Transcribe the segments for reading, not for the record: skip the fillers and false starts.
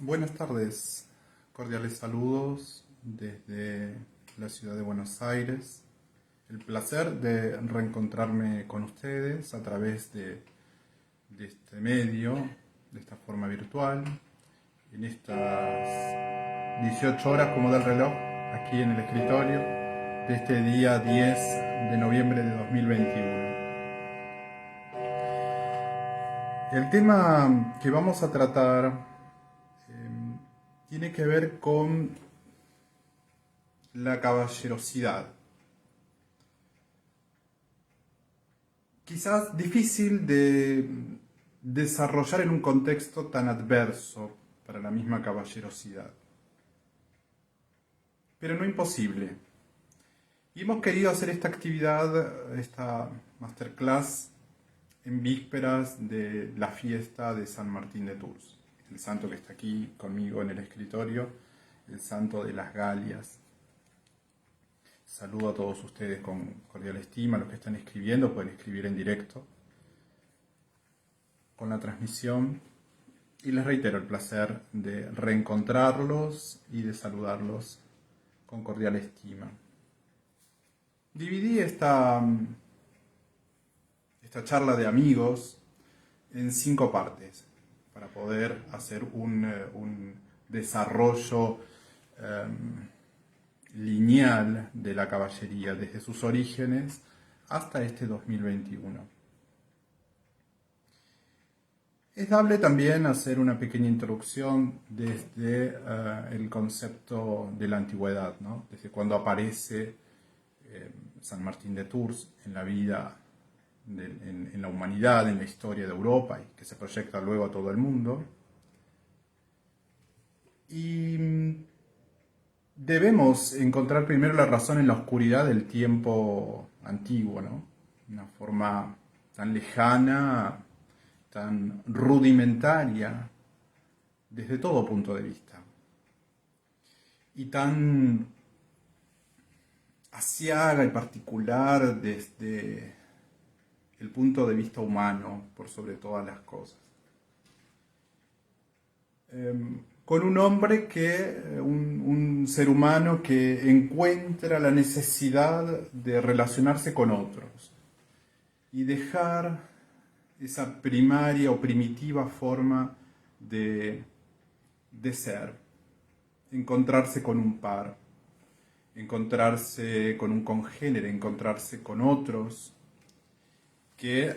Buenas tardes, cordiales saludos desde la ciudad de Buenos Aires. El placer de reencontrarme con ustedes a través de este medio, de esta forma virtual, en estas 18 horas como del reloj, aquí en el escritorio, de este día 10 de noviembre de 2021. El tema que vamos a tratar tiene que ver con la caballerosidad. Quizás difícil de desarrollar en un contexto tan adverso para la misma caballerosidad, pero no imposible. Y hemos querido hacer esta actividad, esta masterclass, en vísperas de la fiesta de San Martín de Tours, el santo que está aquí conmigo en el escritorio, el santo de las Galias. Saludo a todos ustedes con cordial estima, los que están escribiendo pueden escribir en directo con la transmisión y les reitero el placer de reencontrarlos y de saludarlos con cordial estima. Dividí esta charla de amigos en 5 partes para poder hacer un desarrollo lineal de la caballería desde sus orígenes hasta este 2021. Es dable también hacer una pequeña introducción desde el concepto de la antigüedad, ¿no? Desde cuando aparece San Martín de Tours en la vida, en la humanidad, en la historia de Europa y que se proyecta luego a todo el mundo. Y debemos encontrar primero la razón en la oscuridad del tiempo antiguo, ¿no? Una forma tan lejana, tan rudimentaria, desde todo punto de vista, y tan aciaga y particular desde el punto de vista humano, por sobre todas las cosas. Con un hombre un ser humano que encuentra la necesidad de relacionarse con otros y dejar esa primaria o primitiva forma de ser, encontrarse con un par, encontrarse con un congénere, encontrarse con otros que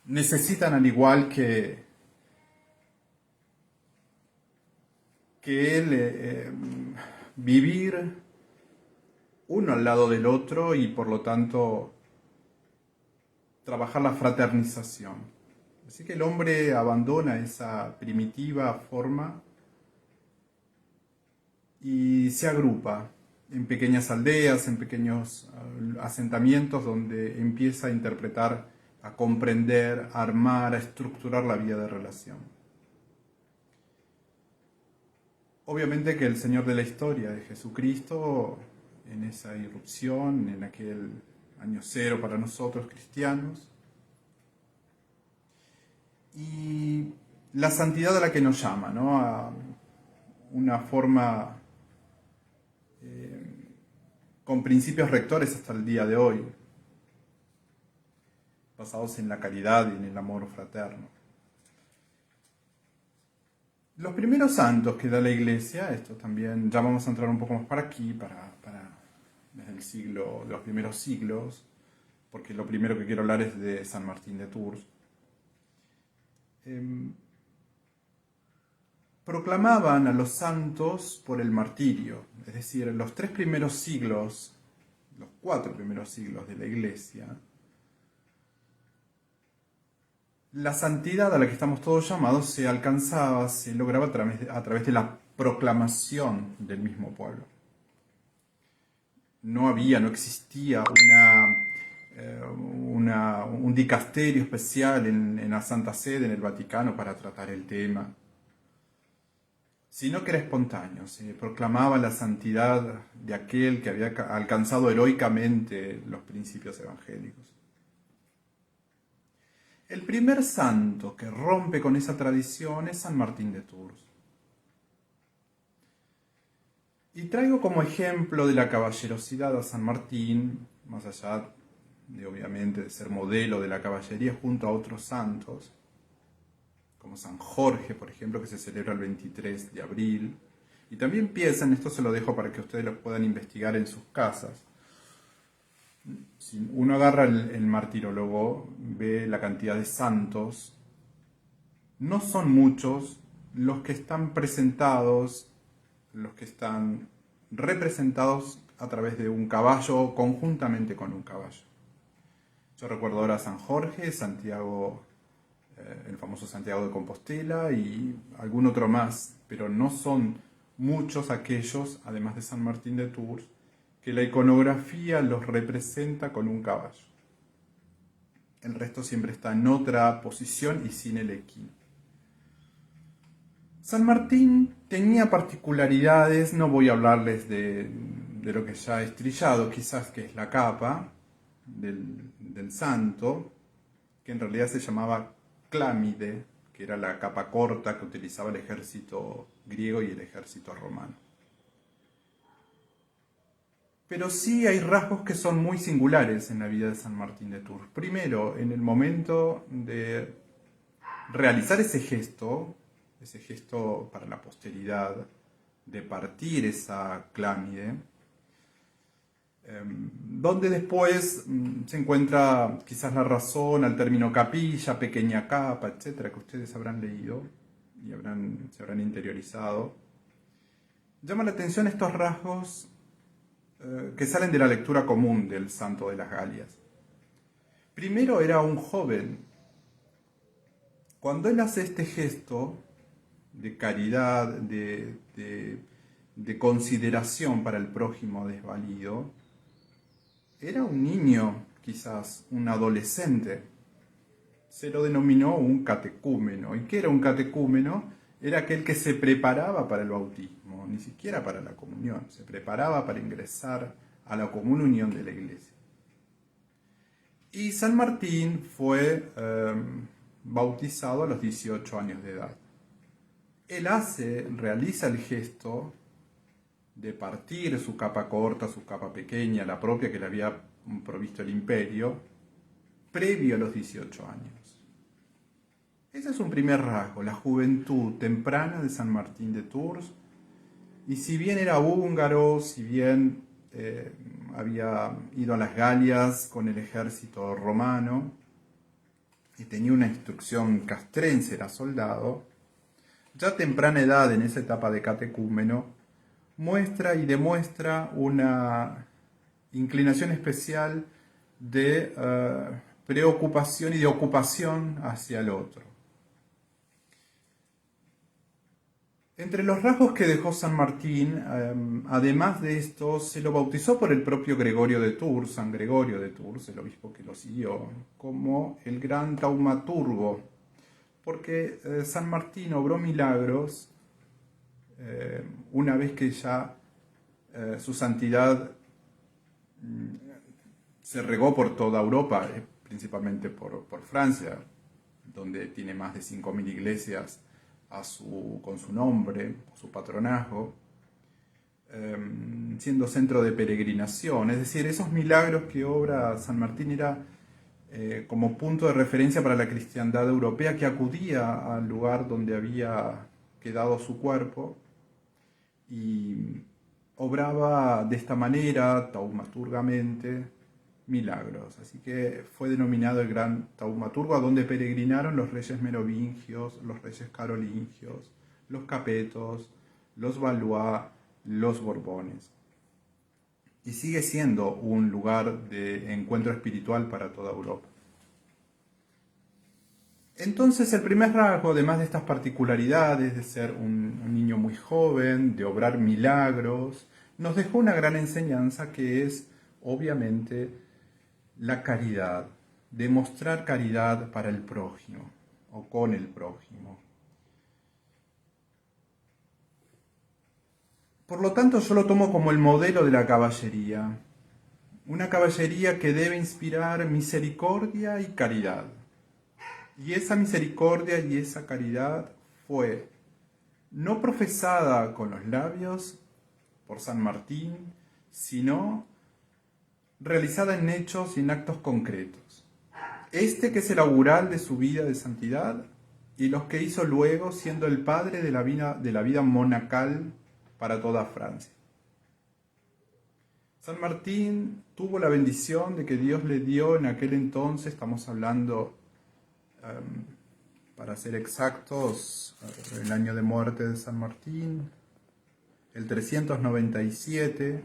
necesitan, al igual que él, vivir uno al lado del otro y por lo tanto trabajar la fraternización. Así que el hombre abandona esa primitiva forma y se agrupa en pequeñas aldeas, en pequeños asentamientos donde empieza a interpretar, a comprender, a armar, a estructurar la vida de relación. Obviamente que el Señor de la historia de Jesucristo, en esa irrupción, en aquel año cero para nosotros cristianos, y la santidad a la que nos llama, ¿no? A una forma con principios rectores hasta el día de hoy, basados en la caridad y en el amor fraterno. Los primeros santos que da la Iglesia, esto también, ya vamos a entrar un poco más para aquí, desde el siglo, de los primeros siglos, porque lo primero que quiero hablar es de San Martín de Tours. Proclamaban a los santos por el martirio, es decir, en los 3 primeros siglos, los 4 primeros siglos de la Iglesia, la santidad a la que estamos todos llamados se alcanzaba, se lograba a través de la proclamación del mismo pueblo. No existía un dicasterio especial en la Santa Sede, en el Vaticano, para tratar el tema, sino que era espontáneo. Se proclamaba la santidad de aquel que había alcanzado heroicamente los principios evangélicos. El primer santo que rompe con esa tradición es San Martín de Tours. Y traigo como ejemplo de la caballerosidad a San Martín, más allá de obviamente de ser modelo de la caballería junto a otros santos, como San Jorge, por ejemplo, que se celebra el 23 de abril. Y también piensen, esto se lo dejo para que ustedes lo puedan investigar en sus casas. Si uno agarra el martirólogo, ve la cantidad de santos, no son muchos los que están presentados, los que están representados a través de un caballo o conjuntamente con un caballo. Yo recuerdo ahora a San Jorge, Santiago, el famoso Santiago de Compostela y algún otro más, pero no son muchos aquellos, además de San Martín de Tours, que la iconografía los representa con un caballo. El resto siempre está en otra posición y sin el equino. San Martín tenía particularidades, no voy a hablarles de lo que ya he estrillado, quizás que es la capa del santo, que en realidad se llamaba clámide, que era la capa corta que utilizaba el ejército griego y el ejército romano. Pero sí hay rasgos que son muy singulares en la vida de San Martín de Tours. Primero, en el momento de realizar ese gesto para la posteridad, de partir esa clámide, donde después se encuentra quizás la razón al término capilla, pequeña capa, etcétera, que ustedes habrán leído y se habrán interiorizado. Llama la atención estos rasgos que salen de la lectura común del Santo de las Galias. Primero era un joven. Cuando él hace este gesto de caridad, de consideración para el prójimo desvalido, era un niño, quizás un adolescente. Se lo denominó un catecúmeno. ¿Y qué era un catecúmeno? Era aquel que se preparaba para el bautismo, ni siquiera para la comunión, se preparaba para ingresar a la común unión de la iglesia. Y San Martín fue bautizado a los 18 años de edad. Él realiza el gesto de partir su capa corta, su capa pequeña, la propia que le había provisto el imperio, previo a los 18 años. Ese es un primer rasgo, la juventud temprana de San Martín de Tours. Y si bien era húngaro, si bien había ido a las Galias con el ejército romano y tenía una instrucción castrense, era soldado, ya a temprana edad, en esa etapa de catecúmeno, muestra y demuestra una inclinación especial de preocupación y de ocupación hacia el otro. Entre los rasgos que dejó San Martín, además de esto, se lo bautizó por el propio Gregorio de Tours, San Gregorio de Tours, el obispo que lo siguió, como el gran taumaturgo, porque San Martín obró milagros una vez que ya su santidad se regó por toda Europa, principalmente por Francia, donde tiene más de 5.000 iglesias con su nombre, su patronazgo, siendo centro de peregrinación. Es decir, esos milagros que obra San Martín era como punto de referencia para la cristiandad europea que acudía al lugar donde había quedado su cuerpo y obraba de esta manera, taumaturgamente, milagros. Así que fue denominado el gran taumaturgo, a donde peregrinaron los reyes merovingios, los reyes carolingios, los capetos, los Valois, los Borbones. Y sigue siendo un lugar de encuentro espiritual para toda Europa. Entonces el primer rasgo, además de estas particularidades de ser un niño muy joven, de obrar milagros, nos dejó una gran enseñanza que es, obviamente, la caridad, demostrar caridad para el prójimo o con el prójimo. Por lo tanto, yo lo tomo como el modelo de la caballería, una caballería que debe inspirar misericordia y caridad. Y esa misericordia y esa caridad fue no profesada con los labios por San Martín, sino realizada en hechos y en actos concretos. Este que es el augural de su vida de santidad y los que hizo luego siendo el padre de la vida monacal para toda Francia. San Martín tuvo la bendición de que Dios le dio en aquel entonces, estamos hablando, para ser exactos, el año de muerte de San Martín, el 397,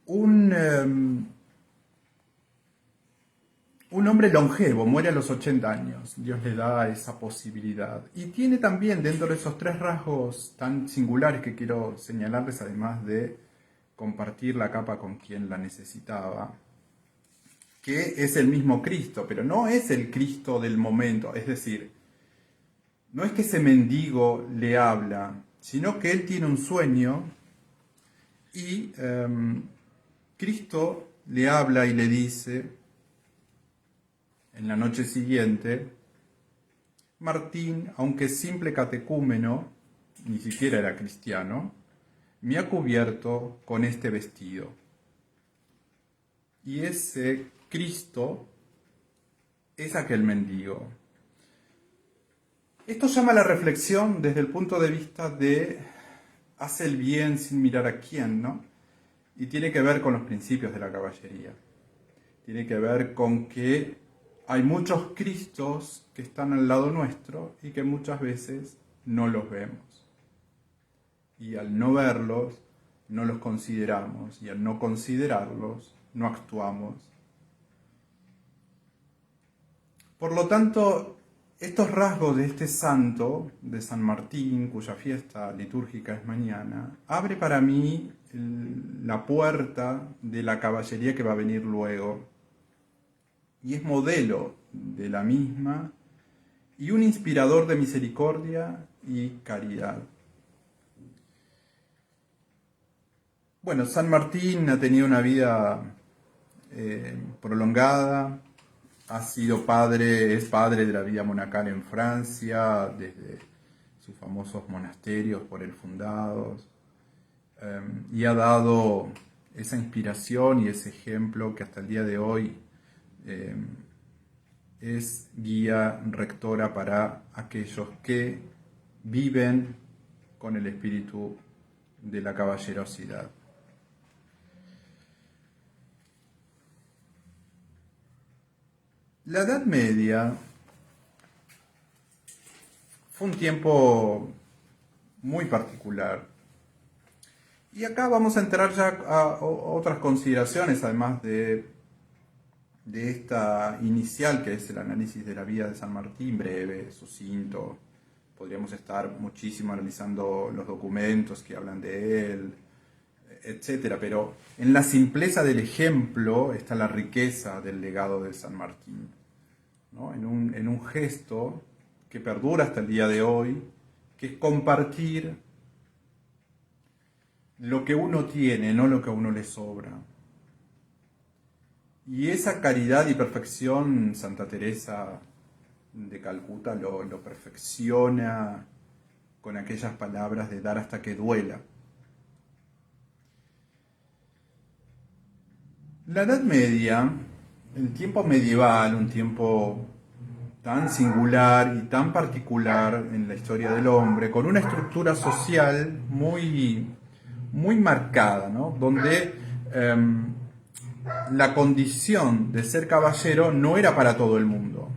un hombre longevo, muere a los 80 años, Dios le da esa posibilidad. Y tiene también dentro de esos tres rasgos tan singulares que quiero señalarles, además de compartir la capa con quien la necesitaba, que es el mismo Cristo, pero no es el Cristo del momento, es decir, no es que ese mendigo le habla, sino que él tiene un sueño y Cristo le habla y le dice, en la noche siguiente, Martín, aunque simple catecúmeno, ni siquiera era cristiano, me ha cubierto con este vestido. Y ese Cristo es aquel mendigo. Esto llama a la reflexión desde el punto de vista de hace el bien sin mirar a quién, ¿no? Y tiene que ver con los principios de la caballería. Tiene que ver con que hay muchos Cristos que están al lado nuestro y que muchas veces no los vemos. Y al no verlos, no los consideramos. Y al no considerarlos, no actuamos. Por lo tanto, estos rasgos de este santo, de San Martín, cuya fiesta litúrgica es mañana, abre para mí la puerta de la caballería que va a venir luego. Y es modelo de la misma y un inspirador de misericordia y caridad. Bueno, San Martín ha tenido una vida prolongada, ha sido padre, es padre de la vida monacal en Francia, desde sus famosos monasterios por él fundados, y ha dado esa inspiración y ese ejemplo que hasta el día de hoy es guía rectora para aquellos que viven con el espíritu de la caballerosidad. La Edad Media fue un tiempo muy particular. Y acá vamos a entrar ya a otras consideraciones, además de esta inicial, que es el análisis de la vida de San Martín, breve, sucinto. Podríamos estar muchísimo analizando los documentos que hablan de él, etcétera, pero en la simpleza del ejemplo está la riqueza del legado de San Martín, ¿no? En un gesto que perdura hasta el día de hoy, que es compartir lo que uno tiene, no lo que a uno le sobra. Y esa caridad y perfección Santa Teresa de Calcuta lo perfecciona con aquellas palabras de dar hasta que duela. La Edad Media, el tiempo medieval, un tiempo tan singular y tan particular en la historia del hombre, con una estructura social muy, muy marcada, ¿no? Donde la condición de ser caballero no era para todo el mundo.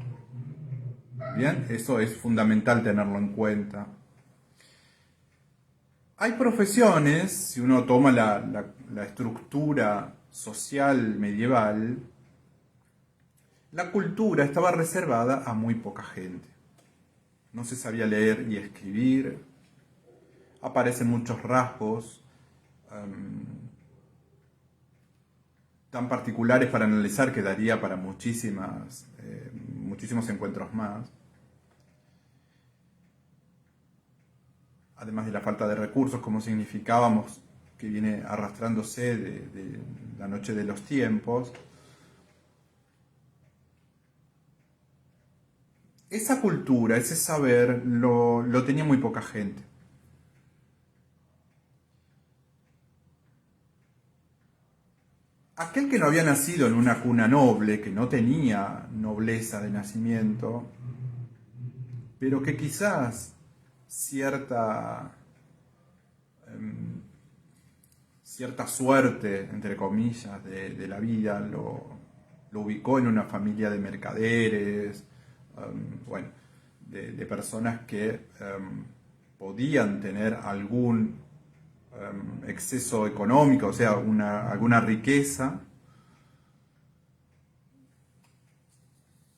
Bien, eso es fundamental tenerlo en cuenta. Hay profesiones, si uno toma la estructura social medieval, la cultura estaba reservada a muy poca gente. No se sabía leer y escribir, aparecen muchos rasgos tan particulares para analizar que daría para muchísimos encuentros más. Además de la falta de recursos, como significábamos, que viene arrastrándose de la noche de los tiempos. esa cultura, ese saber, lo tenía muy poca gente. Aquel que no había nacido en una cuna noble, que no tenía nobleza de nacimiento, pero que quizás cierta, cierta suerte, entre comillas, de la vida lo ubicó en una familia de mercaderes, bueno, de personas que podían tener algún exceso económico, o sea, alguna riqueza.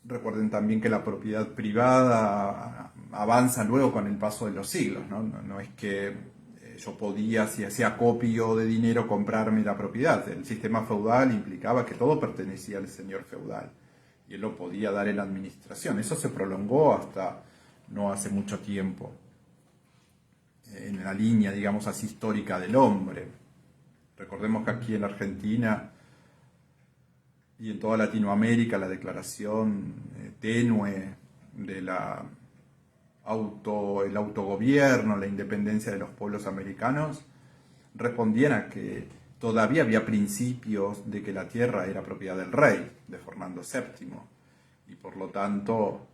Recuerden también que la propiedad privada avanza luego con el paso de los siglos, ¿no? No es que yo podía, si hacía acopio de dinero, comprarme la propiedad. El sistema feudal implicaba que todo pertenecía al señor feudal y él lo podía dar en la administración. Eso se prolongó hasta no hace mucho tiempo, en la línea, digamos así, histórica del hombre. Recordemos que aquí en Argentina y en toda Latinoamérica la declaración tenue de el autogobierno, la independencia de los pueblos americanos, respondían a que todavía había principios de que la tierra era propiedad del rey, de Fernando VII, y por lo tanto,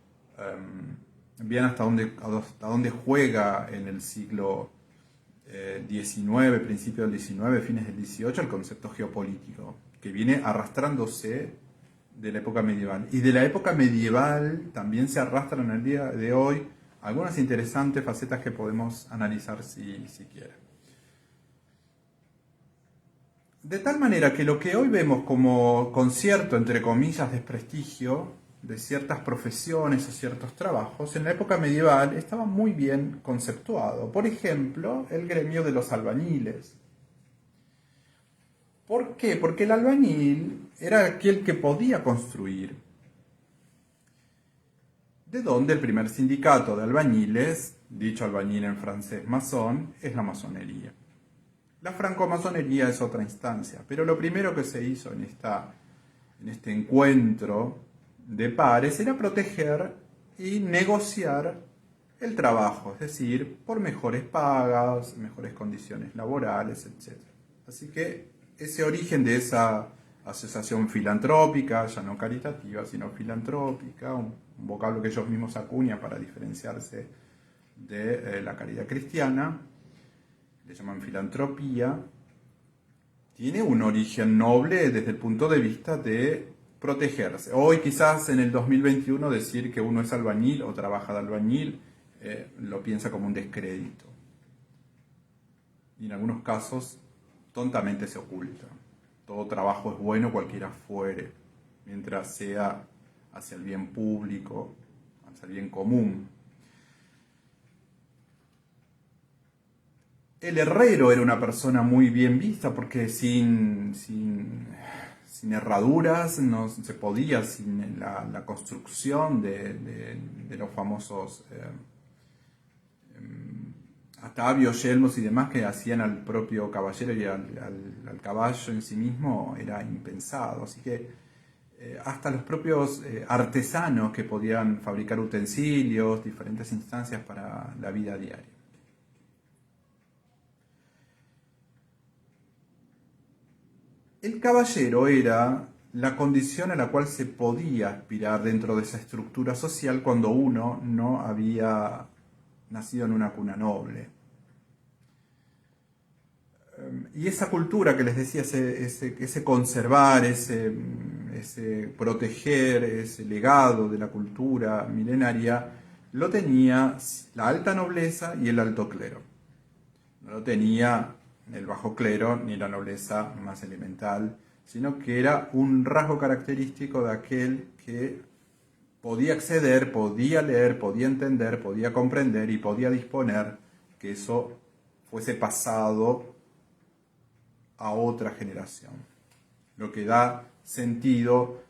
bien hasta dónde juega en el siglo XIX, principio del XIX, fines del XVIII, el concepto geopolítico, que viene arrastrándose de la época medieval. Y de la época medieval también se arrastran el día de hoy algunas interesantes facetas que podemos analizar si quieren. De tal manera que lo que hoy vemos como concierto, entre comillas, desprestigio de ciertas profesiones o ciertos trabajos, en la época medieval estaba muy bien conceptuado. Por ejemplo, el gremio de los albañiles. ¿Por qué? Porque el albañil era aquel que podía construir. De donde el primer sindicato de albañiles, dicho albañil en francés masón, es la masonería. La francomasonería es otra instancia, pero lo primero que se hizo en este encuentro de pares era proteger y negociar el trabajo, es decir, por mejores pagas, mejores condiciones laborales, etc. Así que ese origen de esa asociación filantrópica, ya no caritativa, sino filantrópica, un vocablo que ellos mismos acuñan para diferenciarse de la caridad cristiana, le llaman filantropía, tiene un origen noble desde el punto de vista de protegerse. Hoy quizás en el 2021 decir que uno es albañil o trabaja de albañil lo piensa como un descrédito. Y en algunos casos tontamente se oculta. Todo trabajo es bueno cualquiera fuere, mientras sea hacia el bien público, hacia el bien común. El herrero era una persona muy bien vista porque sin herraduras no se podía, sin la construcción de los famosos atavios, yelmos y demás que hacían al propio caballero y al caballo en sí mismo, era impensado. Así que hasta los propios artesanos que podían fabricar utensilios, diferentes instancias para la vida diaria. El caballero era la condición a la cual se podía aspirar dentro de esa estructura social cuando uno no había nacido en una cuna noble. Y esa cultura que les decía, ese conservar, ese proteger, ese legado de la cultura milenaria, lo tenía la alta nobleza y el alto clero. No lo tenía el bajo clero ni la nobleza más elemental, sino que era un rasgo característico de aquel que podía acceder, podía leer, podía entender, podía comprender y podía disponer que eso fuese pasado a otra generación. Lo que da sentido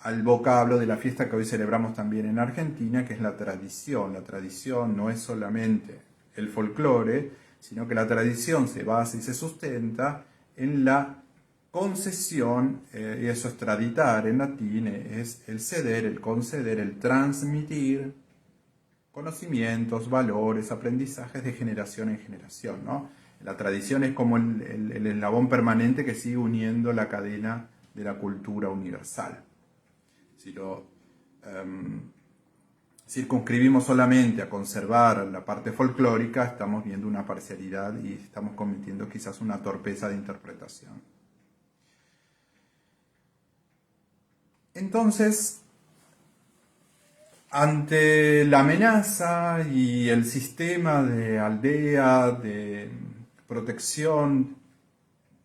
al vocablo de la fiesta que hoy celebramos también en Argentina, que es la tradición. La tradición no es solamente el folclore, sino que la tradición se basa y se sustenta en la concesión, y eso es traditar en latín, es el ceder, el conceder, el transmitir conocimientos, valores, aprendizajes de generación en generación, ¿no? La tradición es como el eslabón permanente que sigue uniendo la cadena de la cultura universal. Si lo circunscribimos solamente a conservar la parte folclórica, estamos viendo una parcialidad y estamos cometiendo quizás una torpeza de interpretación. Entonces, ante la amenaza y el sistema de aldea, de protección,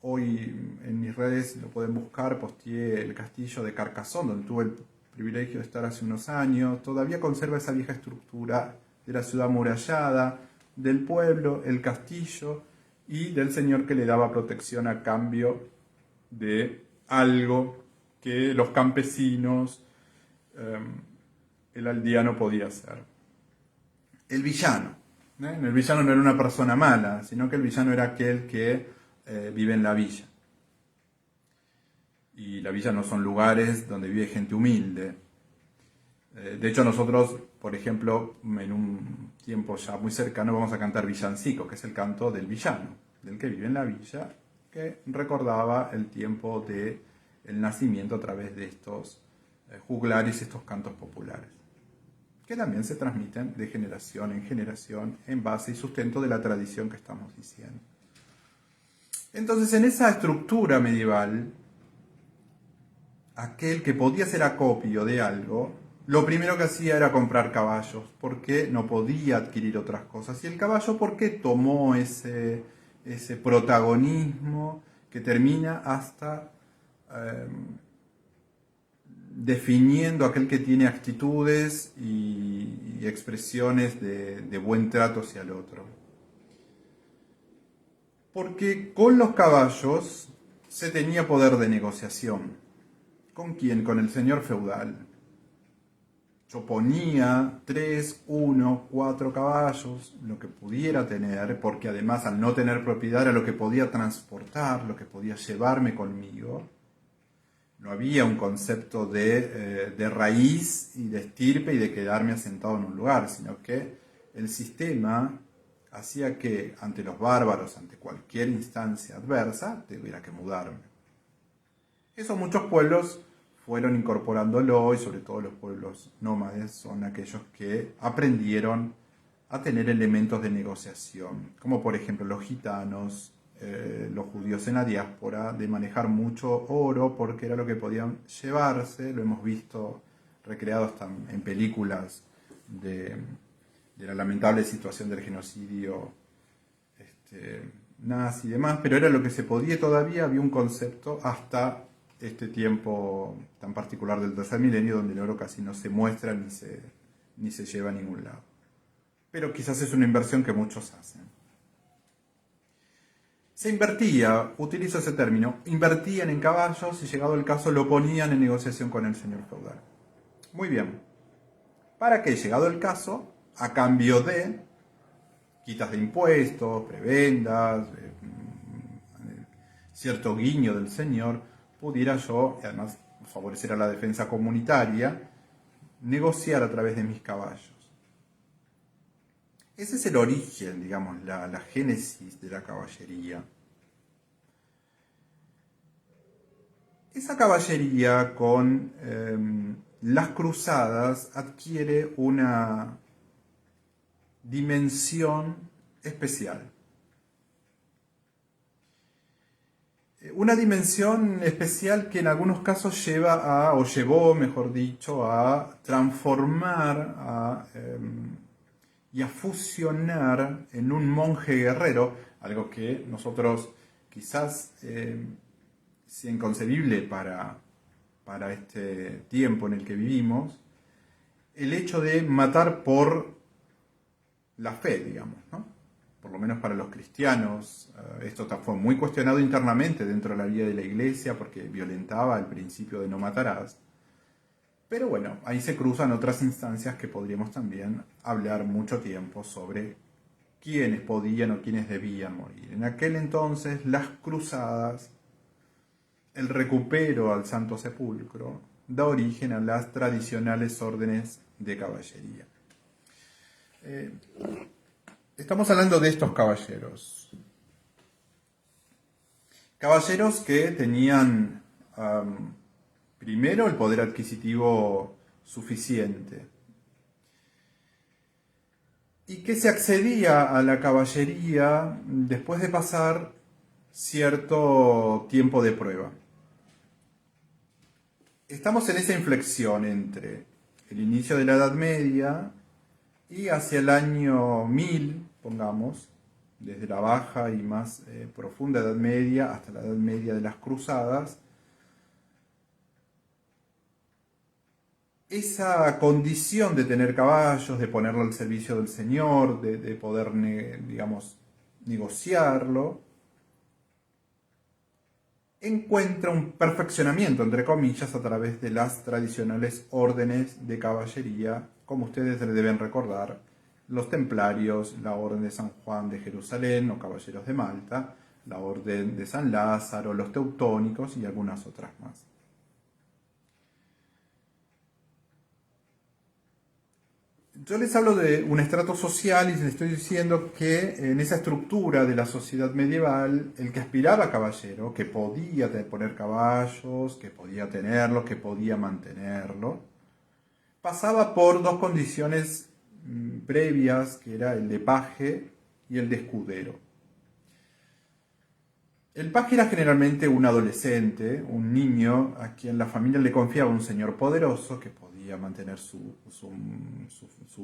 hoy en mis redes lo pueden buscar, posteé el castillo de Carcassonne, donde tuve el privilegio de estar hace unos años. Todavía conserva esa vieja estructura de la ciudad amurallada, del pueblo, el castillo y del señor que le daba protección a cambio de algo que los campesinos, el aldeano podía hacer. El villano. El villano no era una persona mala, sino que el villano era aquel que vive en la villa. Y la villa no son lugares donde vive gente humilde. De hecho, nosotros, por ejemplo, en un tiempo ya muy cercano vamos a cantar villancico, que es el canto del villano, del que vive en la villa, que recordaba el tiempo del nacimiento a través de estos juglares, estos cantos populares, que también se transmiten de generación en generación en base y sustento de la tradición que estamos diciendo. Entonces, en esa estructura medieval, aquel que podía ser acopio de algo, lo primero que hacía era comprar caballos, porque no podía adquirir otras cosas. Y el caballo, ¿por qué tomó ese protagonismo que termina hasta definiendo aquel que tiene actitudes y expresiones de buen trato hacia el otro? Porque con los caballos se tenía poder de negociación. ¿Con quién? Con el señor feudal. Yo ponía 3, 1, 4 caballos, lo que pudiera tener, porque además al no tener propiedad era lo que podía transportar, lo que podía llevarme conmigo. No había un concepto de raíz y de estirpe y de quedarme asentado en un lugar, sino que el sistema hacía que ante los bárbaros, ante cualquier instancia adversa, tuviera que mudarme. Eso muchos pueblos fueron incorporándolo, y sobre todo los pueblos nómades son aquellos que aprendieron a tener elementos de negociación, como por ejemplo los gitanos, los judíos en la diáspora, de manejar mucho oro porque era lo que podían llevarse. Lo hemos visto recreado hasta en películas de la lamentable situación del genocidio nazi y demás, pero era lo que se podía. Todavía había un concepto hasta este tiempo tan particular del tercer milenio, donde el oro casi no se muestra ni se lleva a ningún lado. Pero quizás es una inversión que muchos hacen. Se invertía, utilizo ese término, invertían en caballos y llegado el caso lo ponían en negociación con el señor feudal. Muy bien. ¿Para qué? Llegado el caso, a cambio de quitas de impuestos, prebendas, cierto guiño del señor, pudiera yo, y además favorecer a la defensa comunitaria, negociar a través de mis caballos. Ese es el origen, digamos, la génesis de la caballería. Esa caballería con las cruzadas adquiere una dimensión especial. Una dimensión especial que en algunos casos llevó, mejor dicho, a transformar y a fusionar en un monje guerrero, algo que nosotros quizás sea inconcebible para este tiempo en el que vivimos, el hecho de matar por la fe, digamos, ¿no? Por lo menos para los cristianos. Esto fue muy cuestionado internamente dentro de la vida de la iglesia porque violentaba el principio de no matarás. Pero bueno, ahí se cruzan otras instancias que podríamos también hablar mucho tiempo sobre quiénes podían o quiénes debían morir. En aquel entonces, las cruzadas, el recupero al Santo Sepulcro, da origen a las tradicionales órdenes de caballería. Eh, Estamos hablando de estos caballeros. Caballeros que tenían primero el poder adquisitivo suficiente y que se accedía a la caballería después de pasar cierto tiempo de prueba. Estamos en esa inflexión entre el inicio de la Edad Media y hacia el año 1000, pongamos, desde la baja y más profunda Edad Media hasta la Edad Media de las Cruzadas, esa condición de tener caballos, de ponerlo al servicio del Señor, de poder, digamos, negociarlo, encuentra un perfeccionamiento, entre comillas, a través de las tradicionales órdenes de caballería, como ustedes le deben recordar, los templarios, la Orden de San Juan de Jerusalén o Caballeros de Malta, la Orden de San Lázaro, los teutónicos y algunas otras más. Yo les hablo de un estrato social y les estoy diciendo que en esa estructura de la sociedad medieval, el que aspiraba a caballero, que podía poner caballos, que podía tenerlos, que podía mantenerlo, pasaba por dos condiciones previas, que era el de paje y el de escudero. El paje era generalmente un adolescente, un niño a quien la familia le confiaba un señor poderoso que podía mantener su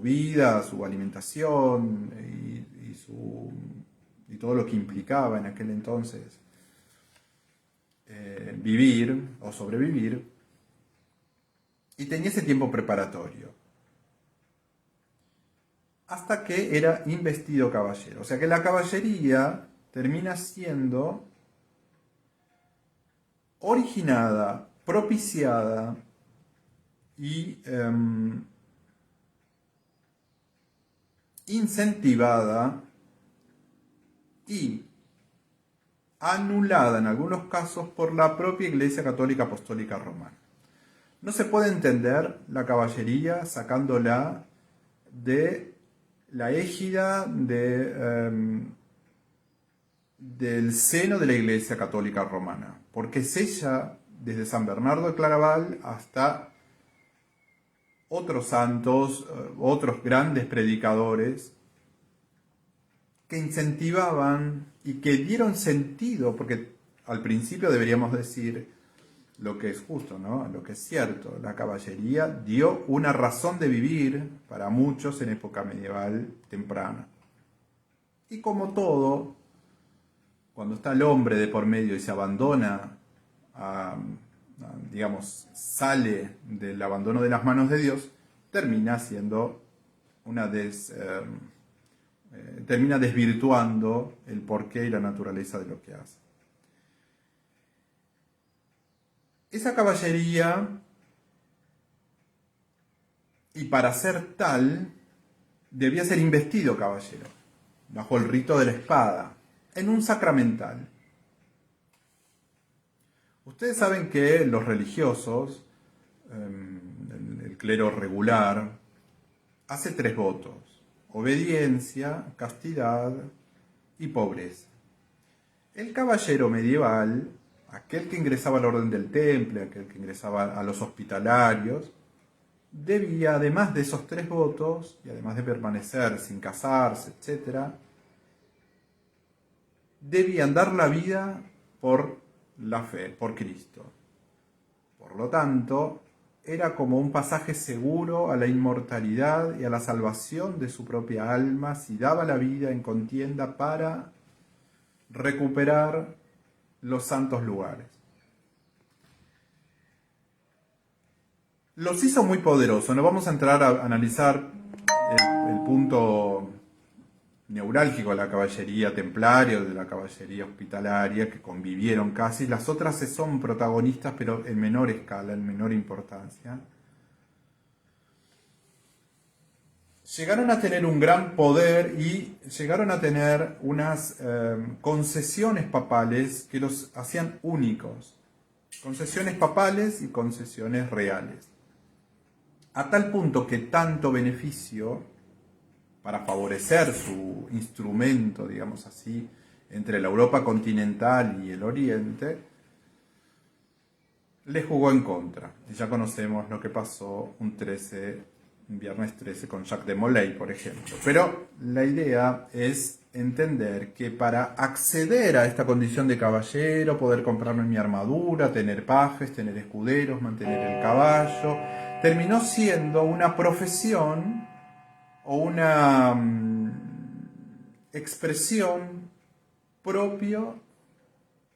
vida, su alimentación y todo lo que implicaba en aquel entonces vivir o sobrevivir, y tenía ese tiempo preparatorio hasta que era investido caballero. O sea que la caballería termina siendo originada, propiciada y incentivada y anulada en algunos casos por la propia Iglesia Católica Apostólica Romana. No se puede entender la caballería sacándola de la égida del seno de la Iglesia Católica Romana, porque es ella, desde San Bernardo de Claraval hasta otros santos, otros grandes predicadores, que incentivaban y que dieron sentido, porque al principio deberíamos decir lo que es justo, ¿no? Lo que es cierto. La caballería dio una razón de vivir para muchos en época medieval temprana. Y como todo, cuando está el hombre de por medio y se abandona, digamos, sale del abandono de las manos de Dios, termina siendo termina desvirtuando el porqué y la naturaleza de lo que hace. Esa caballería, y para ser tal, debía ser investido caballero, bajo el rito de la espada, en un sacramental. Ustedes saben que los religiosos, el clero regular, hace 3 votos: obediencia, castidad y pobreza. El caballero medieval, aquel que ingresaba al orden del temple, aquel que ingresaba a los hospitalarios, debía, además de esos 3 votos, y además de permanecer sin casarse, etc., debían dar la vida por la fe, por Cristo. Por lo tanto, era como un pasaje seguro a la inmortalidad y a la salvación de su propia alma si daba la vida en contienda para recuperar los santos lugares. Los hizo muy poderosos. No vamos a entrar a analizar el punto neurálgico de la caballería templaria o de la caballería hospitalaria, que convivieron casi. Las otras son protagonistas, pero en menor escala, en menor importancia. Llegaron a tener un gran poder y llegaron a tener unas concesiones papales que los hacían únicos. Concesiones papales y concesiones reales. A tal punto que tanto beneficio para favorecer su instrumento, digamos así, entre la Europa continental y el Oriente, le jugó en contra. Y ya conocemos lo que pasó un viernes 13 con Jacques de Molay, por ejemplo. Pero la idea es entender que para acceder a esta condición de caballero, poder comprarme mi armadura, tener pajes, tener escuderos, mantener el caballo, terminó siendo una profesión o una expresión propio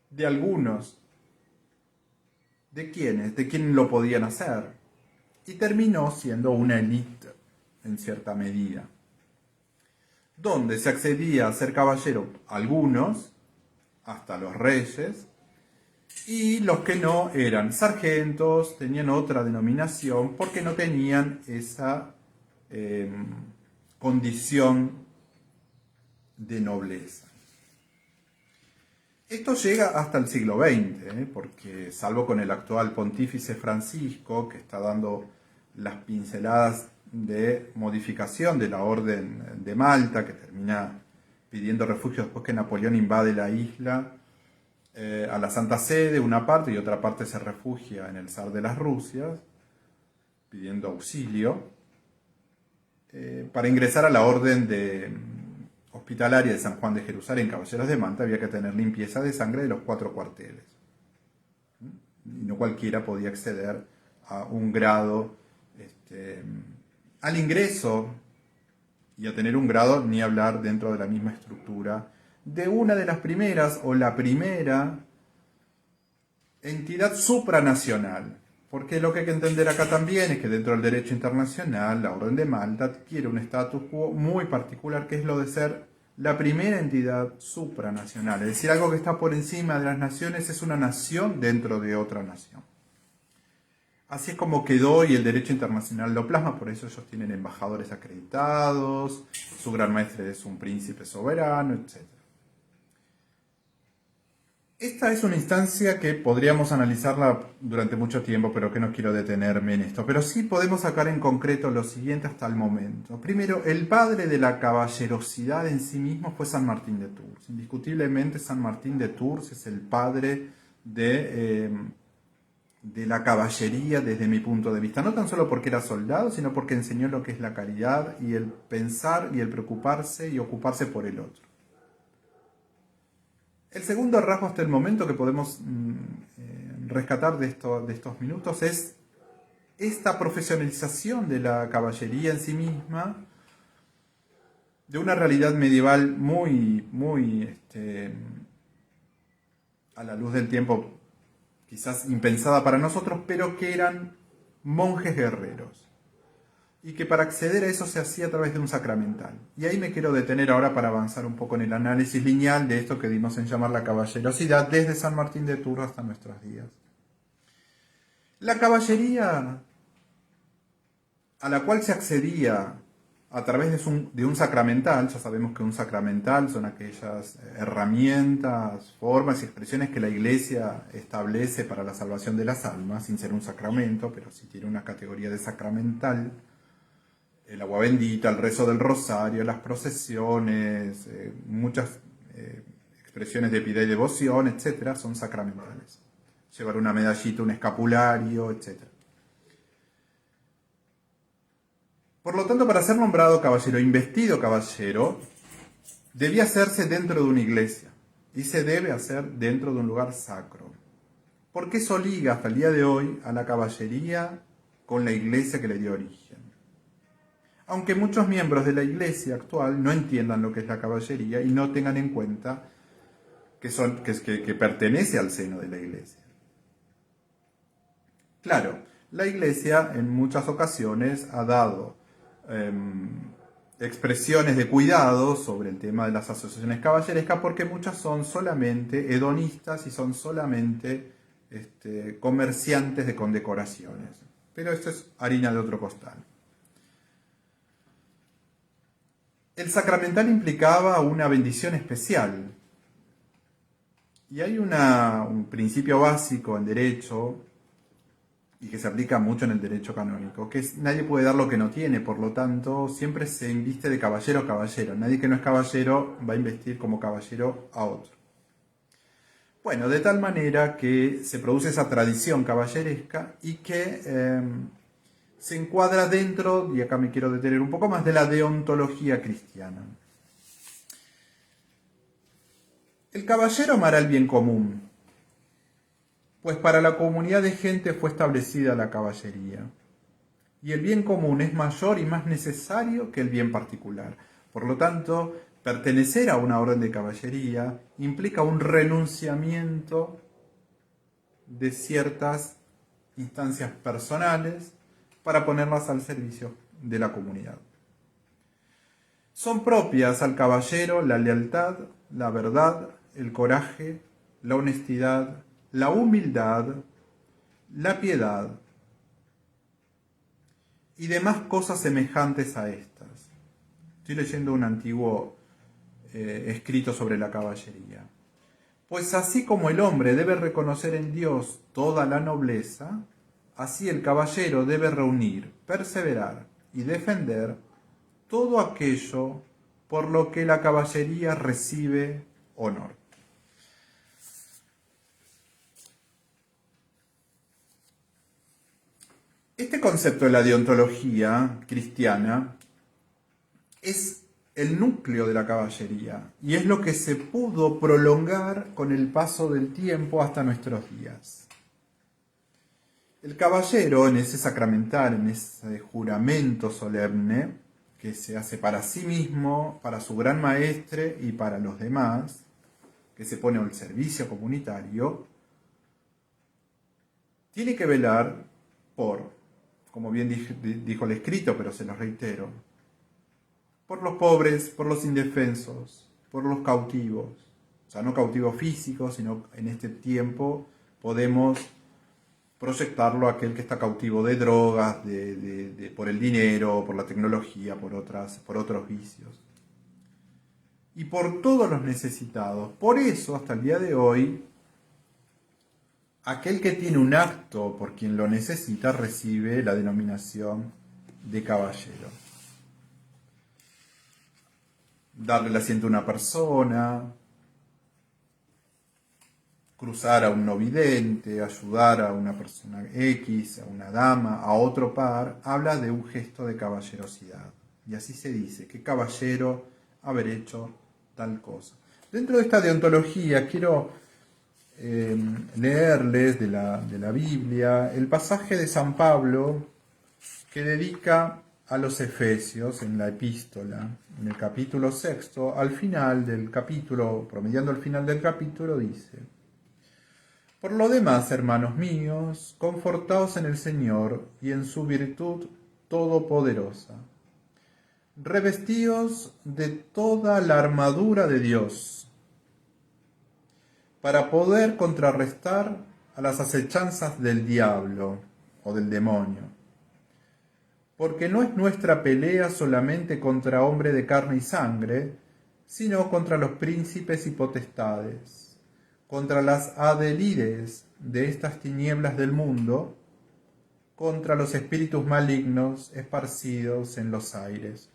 de algunos. ¿De quiénes? ¿De quién lo podían hacer? Y terminó siendo una élite en cierta medida, donde se accedía a ser caballero algunos, hasta los reyes, y los que no eran sargentos, tenían otra denominación, porque no tenían esa condición de nobleza. Esto llega hasta el siglo XX, porque salvo con el actual pontífice Francisco, que está dando las pinceladas de modificación de la Orden de Malta, que termina pidiendo refugio después que Napoleón invade la isla, a la Santa Sede, una parte, y otra parte se refugia en el zar de las Rusias, pidiendo auxilio, para ingresar a la Orden hospitalaria de San Juan de Jerusalén, Caballeros de Malta, había que tener limpieza de sangre de los 4 cuarteles. Y no cualquiera podía acceder a un grado, al ingreso y a tener un grado, ni hablar dentro de la misma estructura de una de las primeras o la primera entidad supranacional. Porque lo que hay que entender acá también es que dentro del derecho internacional, la Orden de Malta adquiere un status quo muy particular, que es lo de ser la primera entidad supranacional. Es decir, algo que está por encima de las naciones, es una nación dentro de otra nación. Así es como quedó y el derecho internacional lo plasma, por eso ellos tienen embajadores acreditados, su gran maestre es un príncipe soberano, etc. Esta es una instancia que podríamos analizarla durante mucho tiempo, pero que no quiero detenerme en esto. Pero sí podemos sacar en concreto lo siguiente hasta el momento. Primero, el padre de la caballerosidad en sí mismo fue San Martín de Tours. Indiscutiblemente San Martín de Tours es el padre de la caballería desde mi punto de vista. No tan solo porque era soldado, sino porque enseñó lo que es la caridad y el pensar y el preocuparse y ocuparse por el otro. El segundo rasgo hasta el momento que podemos rescatar de estos minutos es esta profesionalización de la caballería en sí misma, de una realidad medieval muy a la luz del tiempo, quizás impensada para nosotros, pero que eran monjes guerreros. Y que para acceder a eso se hacía a través de un sacramental. Y ahí me quiero detener ahora para avanzar un poco en el análisis lineal de esto que dimos en llamar la caballerosidad desde San Martín de Tours hasta nuestros días. La caballería a la cual se accedía a través de un sacramental, ya sabemos que un sacramental son aquellas herramientas, formas y expresiones que la Iglesia establece para la salvación de las almas, sin ser un sacramento, pero sí tiene una categoría de sacramental. El agua bendita, el rezo del rosario, las procesiones, muchas expresiones de piedad y devoción, etc., son sacramentales. Llevar una medallita, un escapulario, etc. Por lo tanto, para ser nombrado caballero, investido caballero, debía hacerse dentro de una iglesia y se debe hacer dentro de un lugar sacro. Porque eso liga hasta el día de hoy a la caballería con la iglesia que le dio origen. Aunque muchos miembros de la iglesia actual no entiendan lo que es la caballería y no tengan en cuenta que pertenece al seno de la iglesia. Claro, la iglesia en muchas ocasiones ha dado expresiones de cuidado sobre el tema de las asociaciones caballerescas, porque muchas son solamente hedonistas y son solamente comerciantes de condecoraciones. Pero esto es harina de otro costal. El sacramental implicaba una bendición especial. Y hay un principio básico en derecho y que se aplica mucho en el derecho canónico, que es nadie puede dar lo que no tiene, por lo tanto siempre se inviste de caballero a caballero. Nadie que no es caballero va a investir como caballero a otro. Bueno, de tal manera que se produce esa tradición caballeresca y que se encuadra dentro, y acá me quiero detener un poco más, de la deontología cristiana. El caballero amará el bien común, pues para la comunidad de gente fue establecida la caballería. Y el bien común es mayor y más necesario que el bien particular. Por lo tanto, pertenecer a una orden de caballería implica un renunciamiento de ciertas instancias personales para ponerlas al servicio de la comunidad. Son propias al caballero la lealtad, la verdad, el coraje, la honestidad, la humildad, la piedad y demás cosas semejantes a estas. Estoy leyendo un antiguo escrito sobre la caballería. Pues así como el hombre debe reconocer en Dios toda la nobleza, así el caballero debe reunir, perseverar y defender todo aquello por lo que la caballería recibe honor. Este concepto de la deontología cristiana es el núcleo de la caballería y es lo que se pudo prolongar con el paso del tiempo hasta nuestros días. El caballero en ese sacramental, en ese juramento solemne que se hace para sí mismo, para su gran maestre y para los demás, que se pone al servicio comunitario, tiene que velar por, como bien dijo el escrito, pero se lo reitero, por los pobres, por los indefensos, por los cautivos. O sea, no cautivos físicos, sino en este tiempo podemos proyectarlo a aquel que está cautivo de drogas, por el dinero, por la tecnología, por otros vicios. Y por todos los necesitados. Por eso, hasta el día de hoy, aquel que tiene un acto por quien lo necesita recibe la denominación de caballero. Darle el asiento a una persona, cruzar a un no vidente, ayudar a una persona X, a una dama, a otro par, habla de un gesto de caballerosidad. Y así se dice, qué caballero haber hecho tal cosa. Dentro de esta deontología quiero leerles de la Biblia el pasaje de San Pablo que dedica a los Efesios en la epístola, en el capítulo 6, al final del capítulo, promediando el final del capítulo, dice: Por lo demás, hermanos míos, confortaos en el Señor y en su virtud todopoderosa. Revestíos de toda la armadura de Dios, para poder contrarrestar a las acechanzas del diablo o del demonio. Porque no es nuestra pelea solamente contra hombre de carne y sangre, sino contra los príncipes y potestades, contra las adelides de estas tinieblas del mundo, contra los espíritus malignos esparcidos en los aires.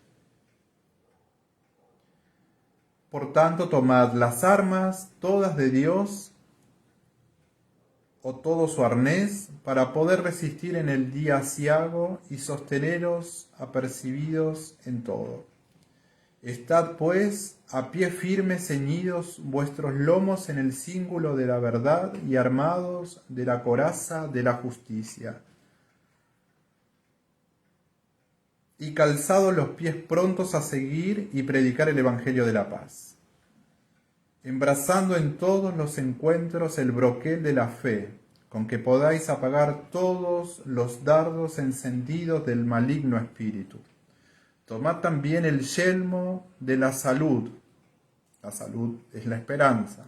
Por tanto, tomad las armas todas de Dios, o todo su arnés, para poder resistir en el día aciago y sosteneros apercibidos en todo. Estad, pues, a pie firme, ceñidos vuestros lomos en el cíngulo de la verdad y armados de la coraza de la justicia, y calzados los pies prontos a seguir y predicar el evangelio de la paz, embrazando en todos los encuentros el broquel de la fe, con que podáis apagar todos los dardos encendidos del maligno espíritu. Tomad también el yelmo de la salud es la esperanza,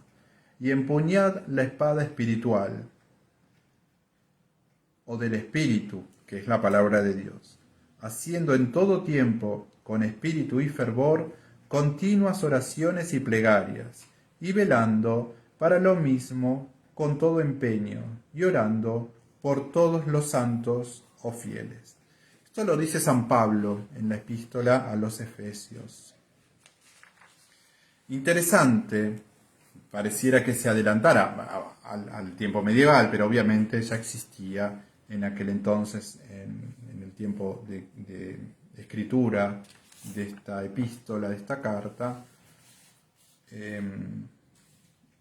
y empuñad la espada espiritual, o del espíritu, que es la palabra de Dios, haciendo en todo tiempo, con espíritu y fervor, continuas oraciones y plegarias, y velando para lo mismo con todo empeño, y orando por todos los santos o fieles. Esto lo dice San Pablo en la epístola a los Efesios. Interesante, pareciera que se adelantara al tiempo medieval, pero obviamente ya existía en aquel entonces, en el tiempo de escritura de esta epístola, de esta carta,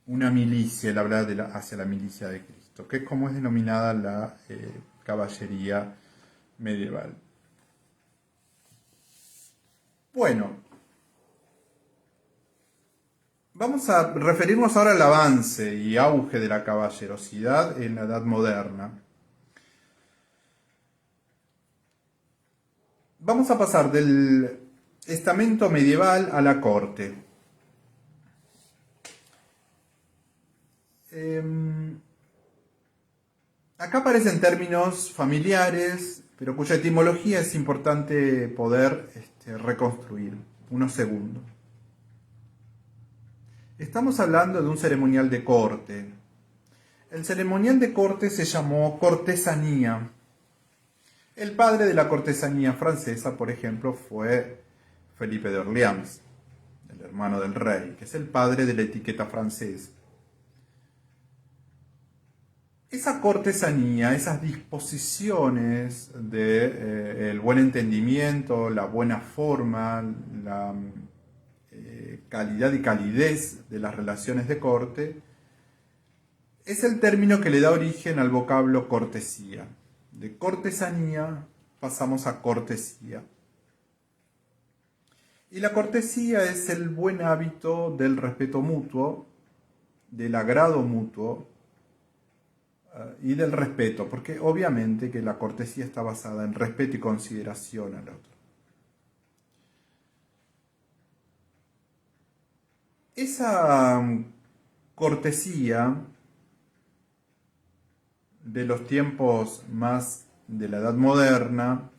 una milicia, él habla hacia la milicia de Cristo, que es como es denominada la caballería medieval. Bueno, vamos a referirnos ahora al avance y auge de la caballerosidad en la Edad Moderna. Vamos a pasar del estamento medieval a la corte. Acá aparecen términos familiares, pero cuya etimología es importante poder reconstruir. Unos segundos. Estamos hablando de un ceremonial de corte. El ceremonial de corte se llamó cortesanía. El padre de la cortesanía francesa, por ejemplo, fue Felipe de Orleans, el hermano del rey, que es el padre de la etiqueta francesa. Esa cortesanía, esas disposiciones de el buen entendimiento, la buena forma, la calidad y calidez de las relaciones de corte, es el término que le da origen al vocablo cortesía. De cortesanía pasamos a cortesía. Y la cortesía es el buen hábito del respeto mutuo, del agrado mutuo y del respeto, porque obviamente que la cortesía está basada en respeto y consideración al otro. Esa cortesía de los tiempos más de la Edad Moderna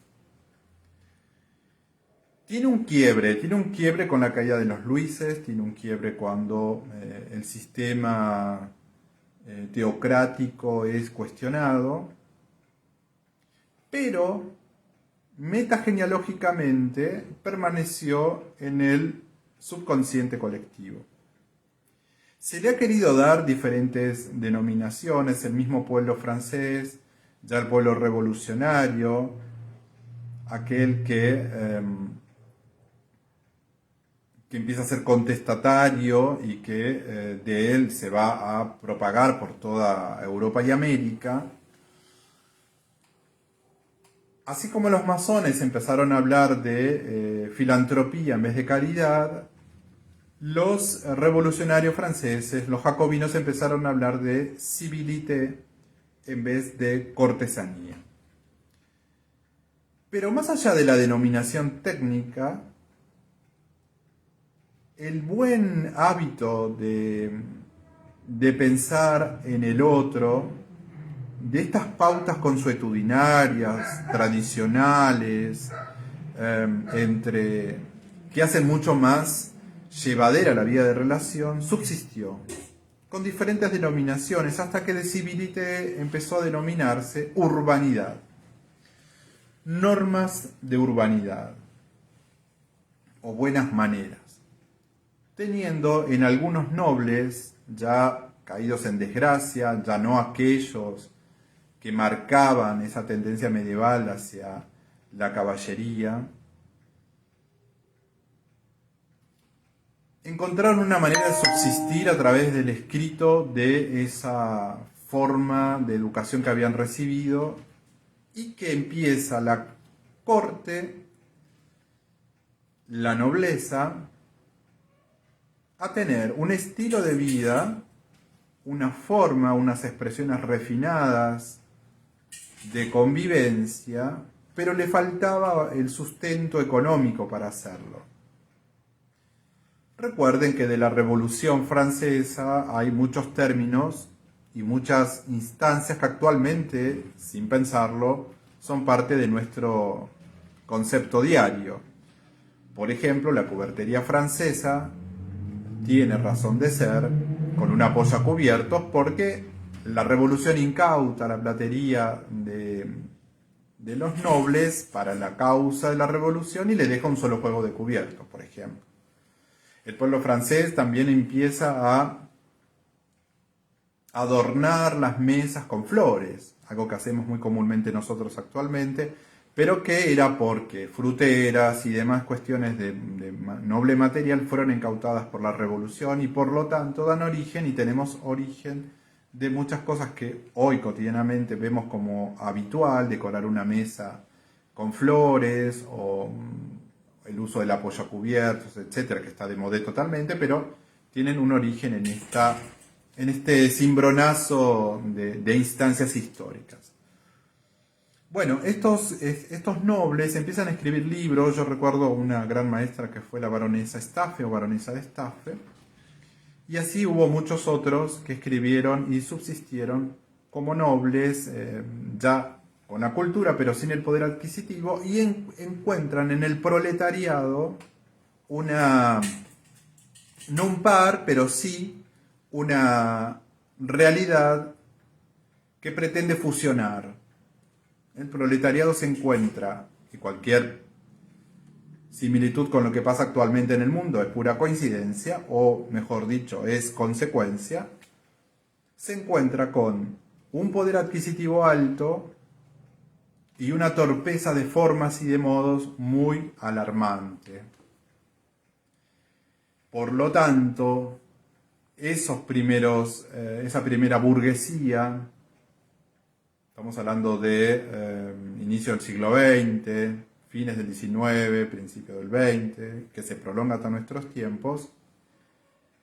tiene un quiebre con la caída de los Luises, tiene un quiebre cuando el sistema teocrático es cuestionado, pero metagenealógicamente permaneció en el subconsciente colectivo. Se le ha querido dar diferentes denominaciones, el mismo pueblo francés, ya el pueblo revolucionario, aquel que empieza a ser contestatario y que de él se va a propagar por toda Europa y América. Así como los masones empezaron a hablar de filantropía en vez de caridad, los revolucionarios franceses, los jacobinos, empezaron a hablar de civilité en vez de cortesanía. Pero más allá de la denominación técnica, el buen hábito de pensar en el otro, de estas pautas consuetudinarias, tradicionales, que hacen mucho más llevadera la vida de relación, subsistió, con diferentes denominaciones, hasta que de civilité empezó a denominarse urbanidad. Normas de urbanidad, o buenas maneras, teniendo en algunos nobles, ya caídos en desgracia, ya no aquellos que marcaban esa tendencia medieval hacia la caballería, encontraron una manera de subsistir a través del escrito de esa forma de educación que habían recibido, y que empieza la corte, la nobleza, a tener un estilo de vida, una forma, unas expresiones refinadas de convivencia, pero le faltaba el sustento económico para hacerlo. Recuerden que de la Revolución Francesa hay muchos términos y muchas instancias que actualmente, sin pensarlo, son parte de nuestro concepto diario. Por ejemplo, la cubertería francesa tiene razón de ser con una polla a cubiertos porque la revolución incauta, la platería de los nobles para la causa de la revolución y le deja un solo juego de cubiertos, por ejemplo. El pueblo francés también empieza a adornar las mesas con flores, algo que hacemos muy comúnmente nosotros actualmente, pero que era porque fruteras y demás cuestiones de noble material fueron incautadas por la revolución y por lo tanto dan origen y tenemos origen de muchas cosas que hoy cotidianamente vemos como habitual, decorar una mesa con flores o el uso del apoyo a cubiertos, etcétera, que está de moda totalmente, pero tienen un origen en este cimbronazo de instancias históricas. Bueno, estos nobles empiezan a escribir libros. Yo recuerdo una gran maestra que fue la baronesa Staffe o baronesa de Staffe, y así hubo muchos otros que escribieron y subsistieron como nobles, ya con la cultura pero sin el poder adquisitivo, y encuentran en el proletariado una, no un par, pero sí una realidad que pretende fusionar. El proletariado se encuentra, y cualquier similitud con lo que pasa actualmente en el mundo es pura coincidencia, o mejor dicho, es consecuencia, se encuentra con un poder adquisitivo alto y una torpeza de formas y de modos muy alarmante. Por lo tanto, esa primera burguesía, estamos hablando de inicio del siglo XX, fines del XIX, principio del XX, que se prolonga hasta nuestros tiempos,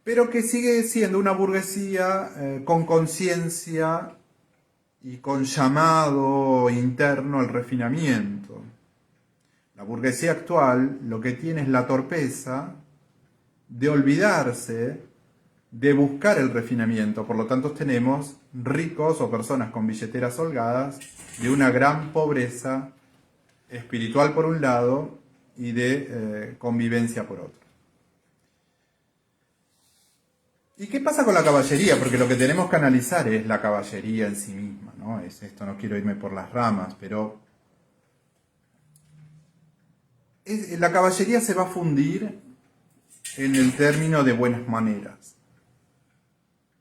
pero que sigue siendo una burguesía con conciencia y con llamado interno al refinamiento. La burguesía actual lo que tiene es la torpeza de olvidarse de buscar el refinamiento. Por lo tanto, tenemos ricos o personas con billeteras holgadas de una gran pobreza espiritual por un lado y de convivencia por otro. ¿Y qué pasa con la caballería? Porque lo que tenemos que analizar es la caballería en sí misma, ¿no? Es esto, no quiero irme por las ramas, pero la caballería se va a fundir en el término de buenas maneras.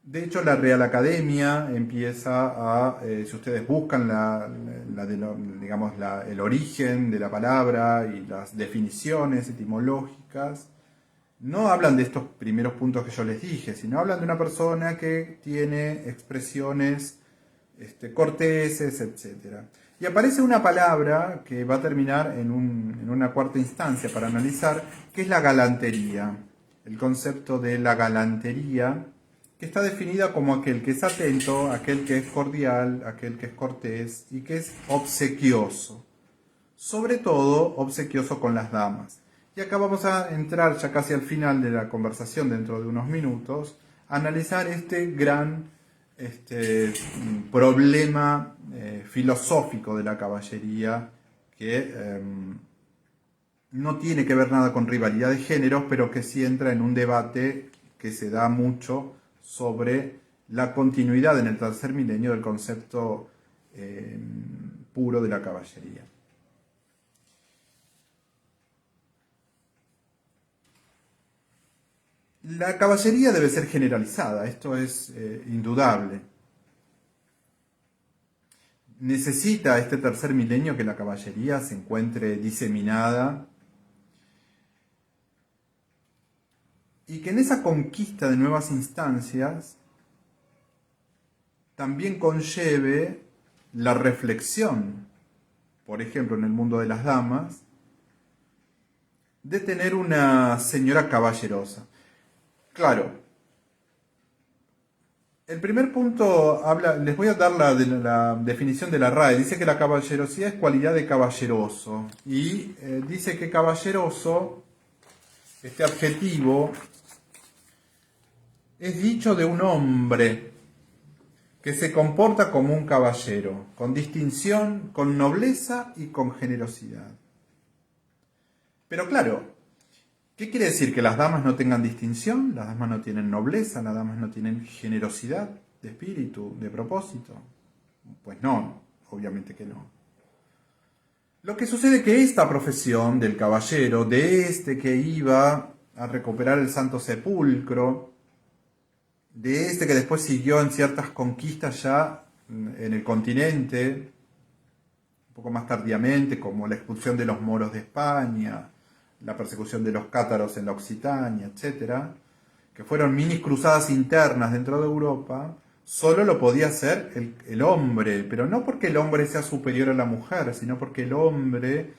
De hecho, la Real Academia empieza a, si ustedes buscan el origen de la palabra y las definiciones etimológicas, no hablan de estos primeros puntos que yo les dije, sino hablan de una persona que tiene expresiones corteses, etc. Y aparece una palabra que va a terminar en una cuarta instancia para analizar, que es la galantería. El concepto de la galantería, que está definida como aquel que es atento, aquel que es cordial, aquel que es cortés y que es obsequioso. Sobre todo, obsequioso con las damas. Y acá vamos a entrar ya casi al final de la conversación, dentro de unos minutos, a analizar este gran problema filosófico de la caballería, que no tiene que ver nada con rivalidad de géneros, pero que sí entra en un debate que se da mucho sobre la continuidad en el tercer milenio del concepto puro de la caballería. La caballería debe ser generalizada, esto es indudable. Necesita este tercer milenio que la caballería se encuentre diseminada y que en esa conquista de nuevas instancias también conlleve la reflexión, por ejemplo en el mundo de las damas, de tener una señora caballerosa. Claro, el primer punto les voy a dar la definición de la RAE. Dice que la caballerosidad es cualidad de caballeroso. Y dice que caballeroso, este adjetivo, es dicho de un hombre que se comporta como un caballero, con distinción, con nobleza y con generosidad. Pero claro, ¿qué quiere decir? ¿Que las damas no tengan distinción? ¿Las damas no tienen nobleza? ¿Las damas no tienen generosidad? de espíritu, de propósito? Pues no, obviamente que no. Lo que sucede es que esta profesión del caballero, de este que iba a recuperar el Santo Sepulcro, de este que después siguió en ciertas conquistas ya en el continente, un poco más tardíamente, como la expulsión de los moros de España, la persecución de los cátaros en la Occitania, etcétera, que fueron minis cruzadas internas dentro de Europa, solo lo podía hacer el hombre, pero no porque el hombre sea superior a la mujer, sino porque el hombre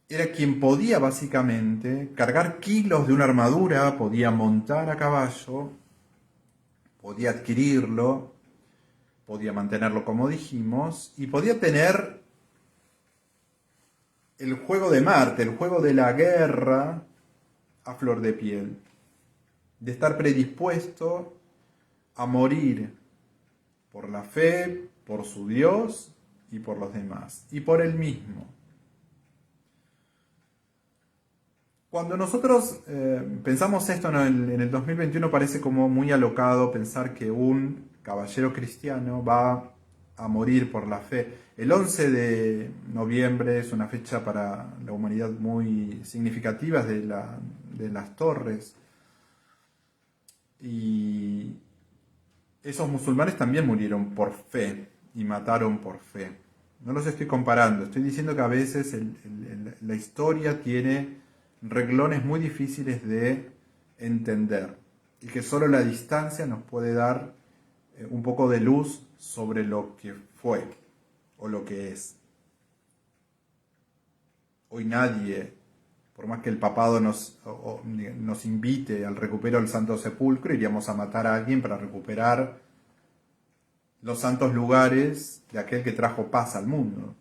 era quien podía básicamente cargar kilos de una armadura, podía montar a caballo, podía adquirirlo, podía mantenerlo como dijimos, y podía tener el juego de Marte, el juego de la guerra a flor de piel, de estar predispuesto a morir por la fe, por su Dios y por los demás, y por él mismo. Cuando nosotros pensamos esto en el 2021 parece como muy alocado pensar que un caballero cristiano va a morir por la fe. El 11 de noviembre es una fecha para la humanidad muy significativa de las torres. Y esos musulmanes también murieron por fe y mataron por fe. No los estoy comparando, estoy diciendo que a veces la historia tiene renglones muy difíciles de entender y que solo la distancia nos puede dar un poco de luz sobre lo que fue o lo que es. Hoy nadie, por más que el papado nos invite al recupero del Santo Sepulcro, iríamos a matar a alguien para recuperar los santos lugares de aquel que trajo paz al mundo.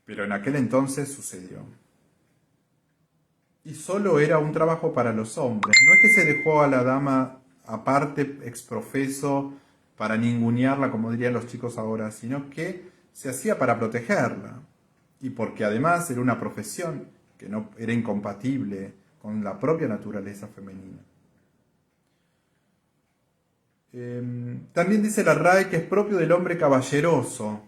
Pero en aquel entonces sucedió. Y solo era un trabajo para los hombres. No es que se dejó a la dama aparte, exprofeso, para ningunearla, como dirían los chicos ahora, sino que se hacía para protegerla. Y porque además era una profesión que no era incompatible con la propia naturaleza femenina. También dice la RAE que es propio del hombre caballeroso,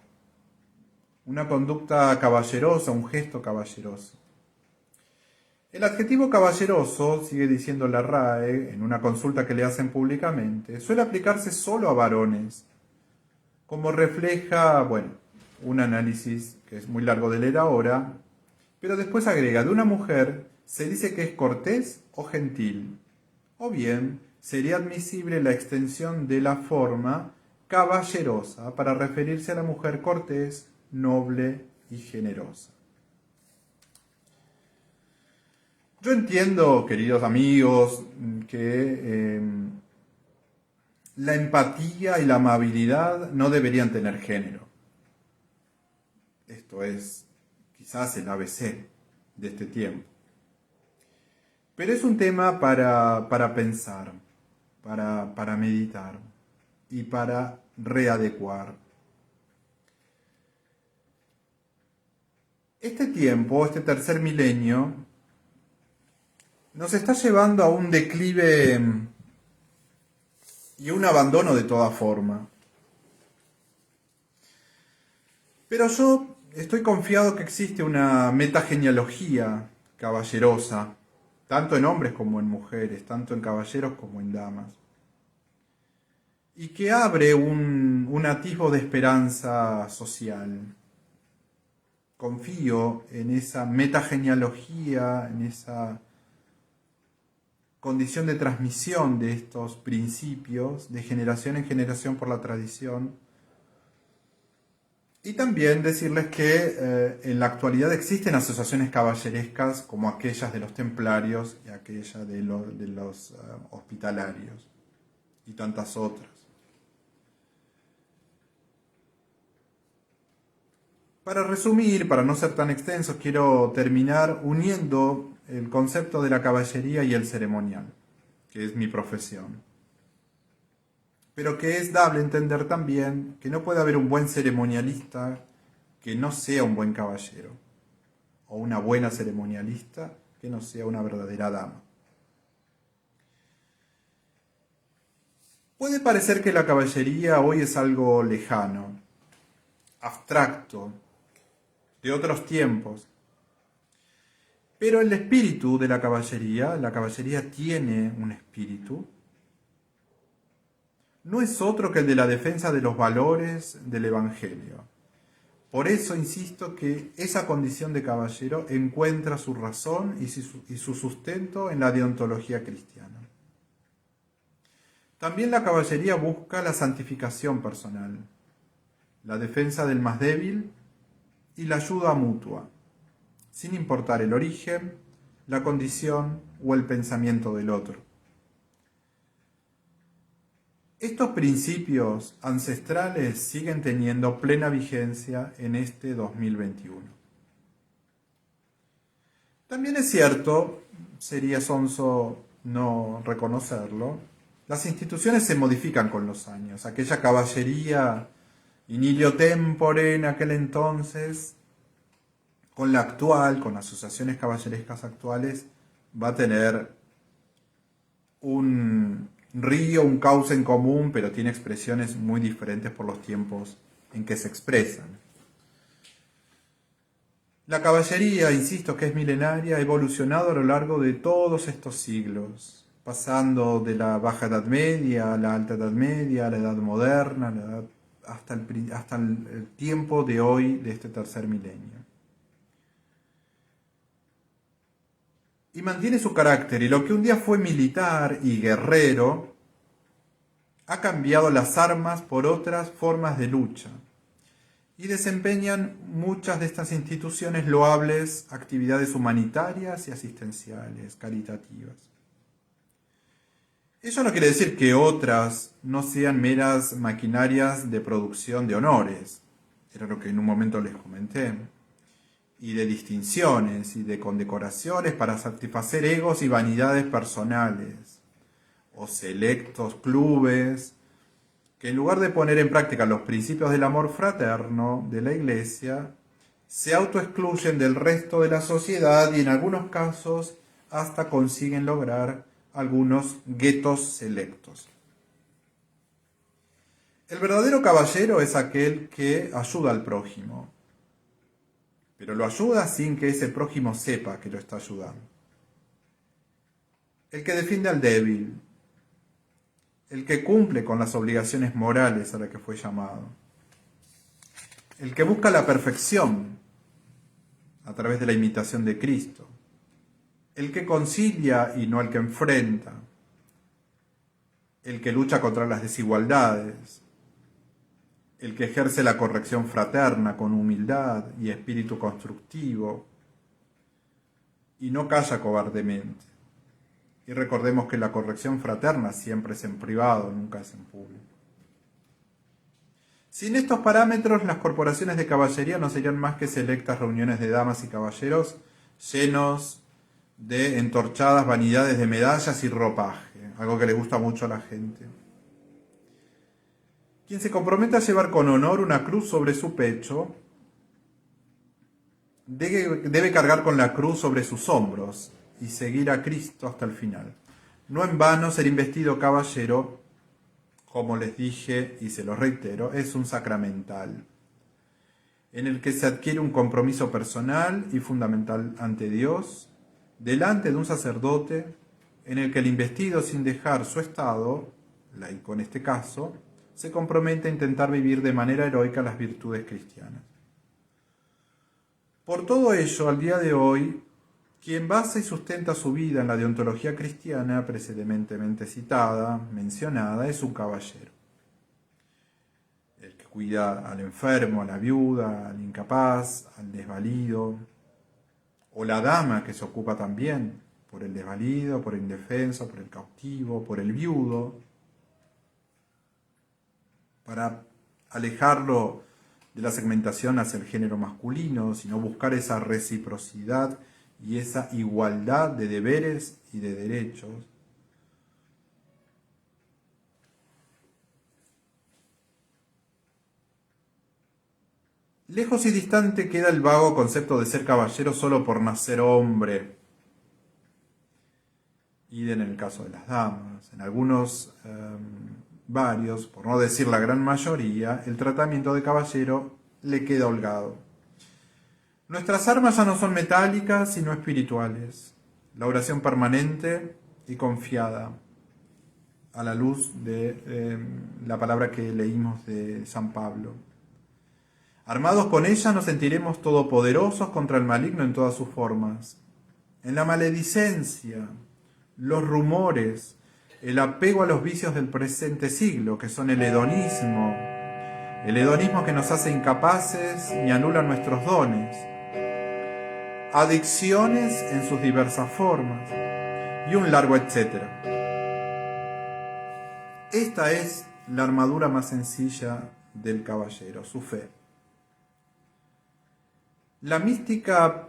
una conducta caballerosa, un gesto caballeroso. El adjetivo caballeroso, sigue diciendo la RAE, en una consulta que le hacen públicamente, suele aplicarse solo a varones, como refleja, bueno, un análisis que es muy largo de leer ahora, pero después agrega, de una mujer se dice que es cortés o gentil, o bien sería admisible la extensión de la forma caballerosa para referirse a la mujer cortés, noble y generosa. Yo entiendo, queridos amigos, que la empatía y la amabilidad no deberían tener género. Esto es quizás el ABC de este tiempo. Pero es un tema para pensar, para meditar y para readecuar. Este tiempo, este tercer milenio, nos está llevando a un declive y un abandono de toda forma. Pero yo estoy confiado que existe una metagenealogía caballerosa, tanto en hombres como en mujeres, tanto en caballeros como en damas, y que abre un atisbo de esperanza social. Confío en esa metagenealogía, en esa condición de transmisión de estos principios de generación en generación por la tradición. Y también decirles que en la actualidad existen asociaciones caballerescas como aquellas de los templarios y aquellas de los hospitalarios y tantas otras. Para resumir, para no ser tan extenso, quiero terminar uniendo el concepto de la caballería y el ceremonial, que es mi profesión. Pero que es dable entender también que no puede haber un buen ceremonialista que no sea un buen caballero, o una buena ceremonialista que no sea una verdadera dama. Puede parecer que la caballería hoy es algo lejano, abstracto, de otros tiempos, pero el espíritu de la caballería tiene un espíritu, no es otro que el de la defensa de los valores del Evangelio. Por eso insisto que esa condición de caballero encuentra su razón y su sustento en la deontología cristiana. También la caballería busca la santificación personal, la defensa del más débil y la ayuda mutua, sin importar el origen, la condición o el pensamiento del otro. Estos principios ancestrales siguen teniendo plena vigencia en este 2021. También es cierto, sería sonso no reconocerlo, las instituciones se modifican con los años. Aquella caballería in ilio tempore en aquel entonces, con la actual, con asociaciones caballerescas actuales, va a tener un río, un cauce en común, pero tiene expresiones muy diferentes por los tiempos en que se expresan. La caballería, insisto que es milenaria, ha evolucionado a lo largo de todos estos siglos, pasando de la Baja Edad Media a la Alta Edad Media, a la Edad Moderna, hasta el tiempo de hoy, de este tercer milenio. Y mantiene su carácter, y lo que un día fue militar y guerrero, ha cambiado las armas por otras formas de lucha, y desempeñan muchas de estas instituciones loables actividades humanitarias y asistenciales, caritativas. Eso no quiere decir que otras no sean meras maquinarias de producción de honores, era lo que en un momento les comenté, y de distinciones y de condecoraciones para satisfacer egos y vanidades personales, o selectos clubes que en lugar de poner en práctica los principios del amor fraterno de la Iglesia, se autoexcluyen del resto de la sociedad y en algunos casos hasta consiguen lograr algunos guetos selectos. El verdadero caballero es aquel que ayuda al prójimo, pero lo ayuda sin que ese prójimo sepa que lo está ayudando. El que defiende al débil, el que cumple con las obligaciones morales a las que fue llamado, el que busca la perfección a través de la imitación de Cristo, el que concilia y no el que enfrenta, el que lucha contra las desigualdades, el que ejerce la corrección fraterna con humildad y espíritu constructivo y no calla cobardemente. Y recordemos que la corrección fraterna siempre es en privado, nunca es en público. Sin estos parámetros, las corporaciones de caballería no serían más que selectas reuniones de damas y caballeros llenos de entorchadas vanidades de medallas y ropaje, algo que le gusta mucho a la gente. Quien se compromete a llevar con honor una cruz sobre su pecho, debe cargar con la cruz sobre sus hombros y seguir a Cristo hasta el final. No en vano ser investido caballero, como les dije y se lo reitero, es un sacramental, en el que se adquiere un compromiso personal y fundamental ante Dios, delante de un sacerdote, en el que el investido, sin dejar su estado, laico en este caso, se compromete a intentar vivir de manera heroica las virtudes cristianas. Por todo ello, al día de hoy, quien basa y sustenta su vida en la deontología cristiana precedentemente citada, mencionada, es un caballero. El que cuida al enfermo, a la viuda, al incapaz, al desvalido, o la dama que se ocupa también por el desvalido, por el indefenso, por el cautivo, por el viudo, para alejarlo de la segmentación hacia el género masculino, sino buscar esa reciprocidad y esa igualdad de deberes y de derechos. Lejos y distante queda el vago concepto de ser caballero solo por nacer hombre. Y en el caso de las damas, en algunos varios, por no decir la gran mayoría, el tratamiento de caballero le queda holgado. Nuestras armas ya no son metálicas, sino espirituales. La oración permanente y confiada, a la luz de la palabra que leímos de San Pablo. Armados con ella nos sentiremos todopoderosos contra el maligno en todas sus formas. En la maledicencia, los rumores, el apego a los vicios del presente siglo, que son el hedonismo que nos hace incapaces y anula nuestros dones, adicciones en sus diversas formas, y un largo etcétera. Esta es la armadura más sencilla del caballero, su fe. La mística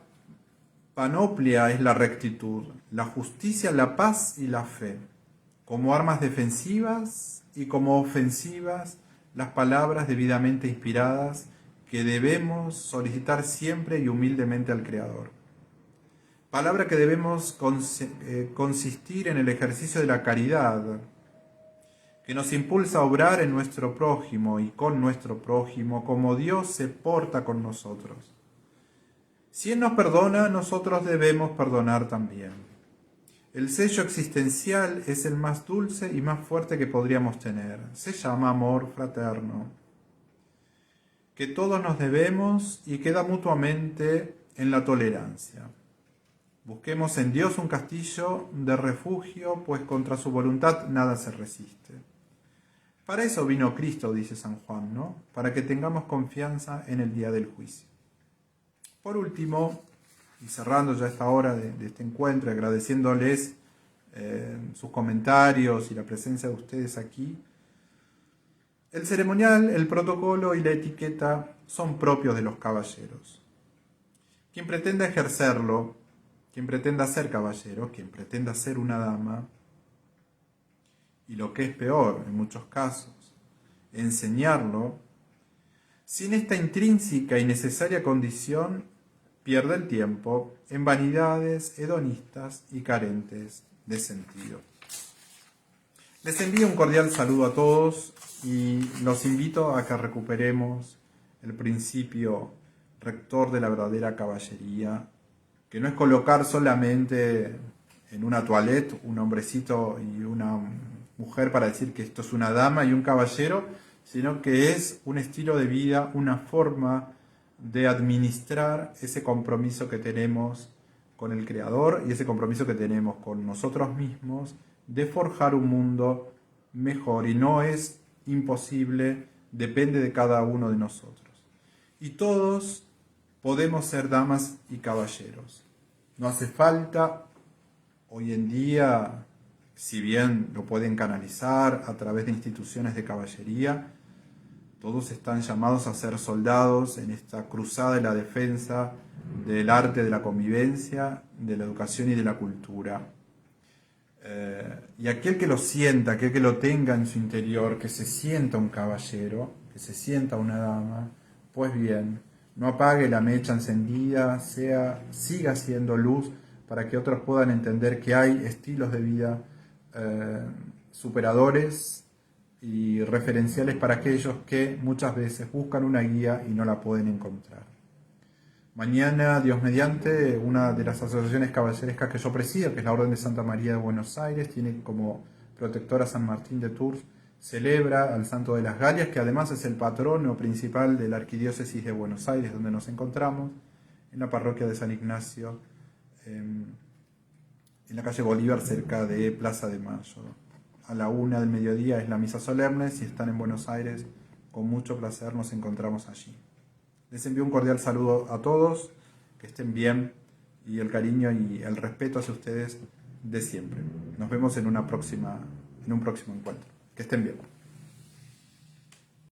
panoplia es la rectitud, la justicia, la paz y la fe. Como armas defensivas y como ofensivas, las palabras debidamente inspiradas que debemos solicitar siempre y humildemente al Creador. Palabra que debemos consistir en el ejercicio de la caridad, que nos impulsa a obrar en nuestro prójimo y con nuestro prójimo como Dios se porta con nosotros. Si Él nos perdona, nosotros debemos perdonar también. El sello existencial es el más dulce y más fuerte que podríamos tener. Se llama amor fraterno, que todos nos debemos y queda mutuamente en la tolerancia. Busquemos en Dios un castillo de refugio, pues contra su voluntad nada se resiste. Para eso vino Cristo, dice San Juan, ¿no? Para que tengamos confianza en el día del juicio. Por último, y cerrando ya esta hora de este encuentro, agradeciéndoles sus comentarios y la presencia de ustedes aquí, el ceremonial, el protocolo y la etiqueta son propios de los caballeros. Quien pretenda ejercerlo, quien pretenda ser caballero, quien pretenda ser una dama, y lo que es peor en muchos casos, enseñarlo, sin esta intrínseca y necesaria condición, pierde el tiempo en vanidades hedonistas y carentes de sentido. Les envío un cordial saludo a todos y los invito a que recuperemos el principio rector de la verdadera caballería, que no es colocar solamente en una toilette un hombrecito y una mujer para decir que esto es una dama y un caballero, sino que es un estilo de vida, una forma de administrar ese compromiso que tenemos con el Creador y ese compromiso que tenemos con nosotros mismos de forjar un mundo mejor. Y no es imposible, depende de cada uno de nosotros. Y todos podemos ser damas y caballeros. No hace falta, hoy en día, si bien lo pueden canalizar a través de instituciones de caballería, todos están llamados a ser soldados en esta cruzada de la defensa del arte de la convivencia, de la educación y de la cultura. Y aquel que lo sienta, aquel que lo tenga en su interior, que se sienta un caballero, que se sienta una dama, pues bien, no apague la mecha encendida, siga siendo luz para que otros puedan entender que hay estilos de vida superadores y referenciales para aquellos que muchas veces buscan una guía y no la pueden encontrar. Mañana, Dios mediante, una de las asociaciones caballerescas que yo presido, que es la Orden de Santa María de Buenos Aires, tiene como protectora San Martín de Tours, celebra al Santo de las Galias, que además es el patrono principal de la Arquidiócesis de Buenos Aires, donde nos encontramos, en la parroquia de San Ignacio, en la calle Bolívar, cerca de Plaza de Mayo. A la 1 del mediodía es la misa solemne. Si están en Buenos Aires, con mucho placer nos encontramos allí. Les envío un cordial saludo a todos, que estén bien, y el cariño y el respeto hacia ustedes de siempre. Nos vemos en un próximo encuentro. Que estén bien.